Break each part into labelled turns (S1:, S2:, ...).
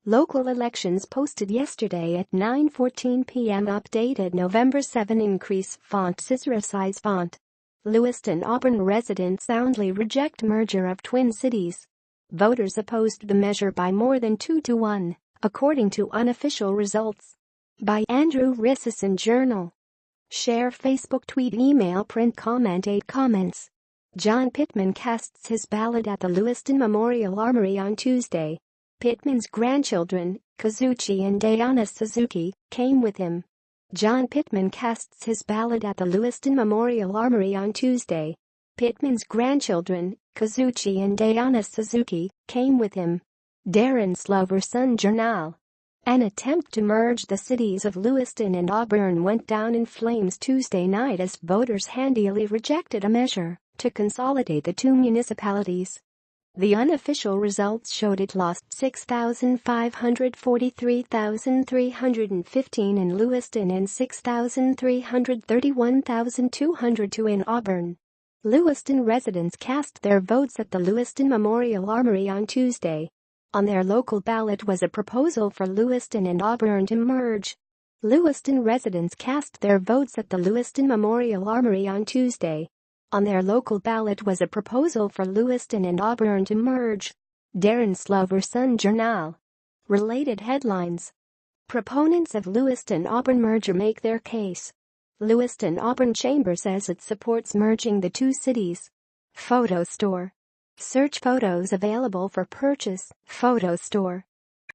S1: Local elections posted yesterday at 9:14 p.m. Updated November 7. Increase font SIZEResize font. Lewiston-Auburn residents soundly reject merger of twin cities. Voters opposed the measure by more than 2-1, according to unofficial results. By Andrew RICESUN Journal. Share Facebook tweet email print comment 8 comments. Jon Pitman casts his ballot at the Lewiston Memorial Armory on Tuesday. Pitman's grandchildren, Kazuchi and Ayana Suzuki, came with him. Jon Pitman casts his ballot at the Lewiston Memorial Armory on Tuesday. Pitman's grandchildren, Kazuchi and Ayana Suzuki, came with him. Daryn Slover Sun Journal. An attempt to merge the cities of Lewiston and Auburn went down in flames Tuesday night as voters handily rejected a measure to consolidate the two municipalities. The unofficial results showed it lost 6,543,315 in Lewiston and 6,331,202 in Auburn. Lewiston residents cast their votes at the Lewiston Memorial Armory on Tuesday. On their local ballot was a proposal for Lewiston and Auburn to merge. Lewiston residents cast their votes at the Lewiston Memorial Armory on Tuesday. On their local ballot was a proposal for Lewiston and Auburn to merge. Daryn Slover Sun Journal. Related headlines. Proponents of Lewiston-Auburn merger make their case. Lewiston-Auburn Chamber says it supports merging the two cities. Photo store. Search photos available for purchase. Photo store.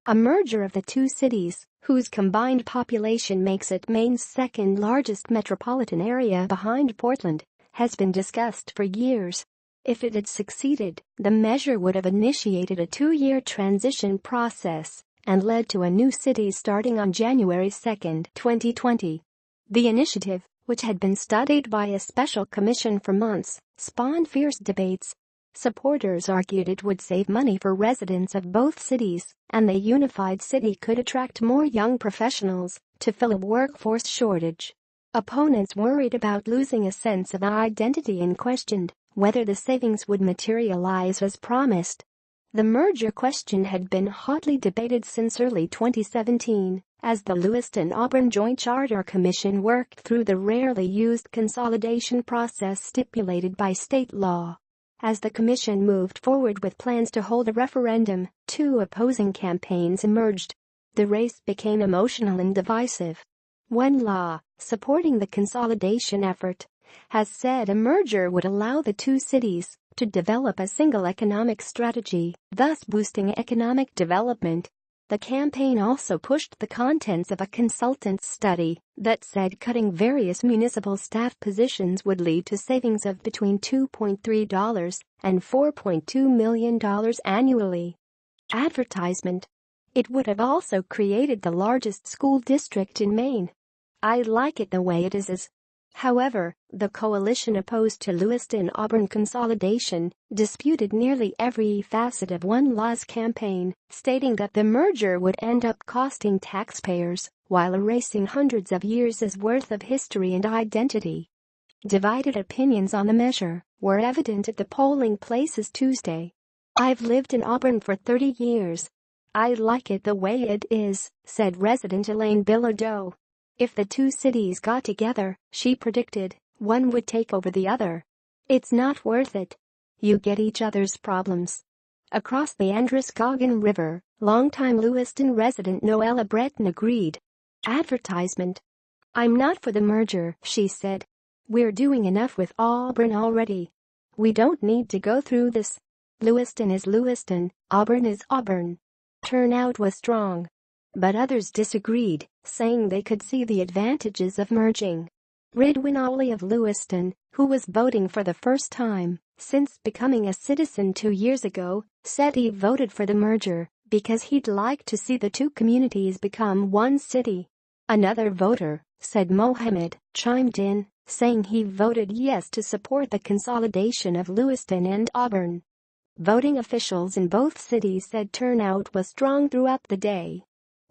S1: A merger of the two cities, whose combined population makes it Maine's second largest metropolitan area behind Portland, has been discussed for years. If it had succeeded, the measure would have initiated a 2-year transition process and led to a new city starting on January 2, 2020. The initiative, which had been studied by a special commission for months, spawned fierce debates. Supporters argued it would save money for residents of both cities, and the unified city could attract more young professionals to fill a workforce shortage. Opponents worried about losing a sense of identity and questioned whether the savings would materialize as promised. The merger question had been hotly debated since early 2017, as the Lewiston-Auburn Joint Charter Commission worked through the rarely used consolidation process stipulated by state law. As the commission moved forward with plans to hold a referendum, two opposing campaigns emerged. The race became emotional and divisive. One law, supporting the consolidation effort, has said a merger would allow the two cities to develop a single economic strategy, thus boosting economic development. The campaign also pushed the contents of a consultant's study that said cutting various municipal staff positions would lead to savings of between $2.3 and $4.2 million annually. Advertisement. It would have also created the largest school district in Maine. I like it the way it is. However, the coalition opposed to Lewiston-Auburn consolidation disputed nearly every facet of one law's campaign, stating that the merger would end up costing taxpayers while erasing hundreds of years' worth of history and identity. Divided opinions on the measure were evident at the polling places Tuesday. I've lived in Auburn for 30 years. I like it the way it is, said resident Elaine Bilodeau. If the two cities got together, she predicted, one would take over the other. It's not worth it. You get each other's problems. Across the Androscoggin River, longtime Lewiston resident Noella Breton agreed. Advertisement. I'm not for the merger, she said. We're doing enough with Auburn already. We don't need to go through this. Lewiston is Lewiston, Auburn is Auburn. Turnout was strong. But others disagreed, saying they could see the advantages of merging. Ridwin Ollie of Lewiston, who was voting for the first time since becoming a citizen 2 years ago, said he voted for the merger because he'd like to see the two communities become one city. Another voter, said Mohammed, chimed in, saying he voted yes to support the consolidation of Lewiston and Auburn. Voting officials in both cities said turnout was strong throughout the day.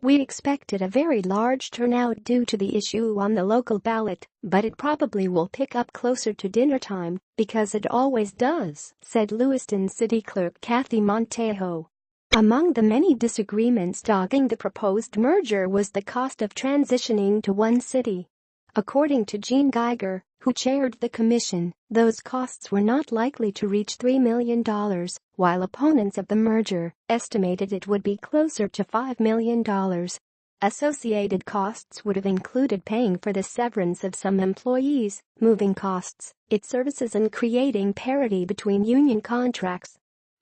S1: We expected a very large turnout due to the issue on the local ballot, but it probably will pick up closer to dinner time, because it always does, said Lewiston City Clerk Kathy Montejo. Among the many disagreements dogging the proposed merger was the cost of transitioning to one city. According to Gene Geiger, who chaired the commission, those costs were not likely to reach $3 million, while opponents of the merger estimated it would be closer to $5 million. Associated costs would have included paying for the severance of some employees, moving costs, its services, and creating parity between union contracts.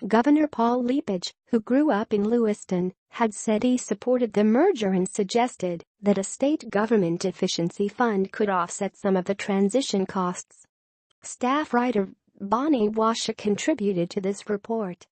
S1: Governor Paul Lepage, who grew up in Lewiston, had said he supported the merger and suggested that a state government efficiency fund could offset some of the transition costs. Staff writer Bonnie Washa contributed to this report.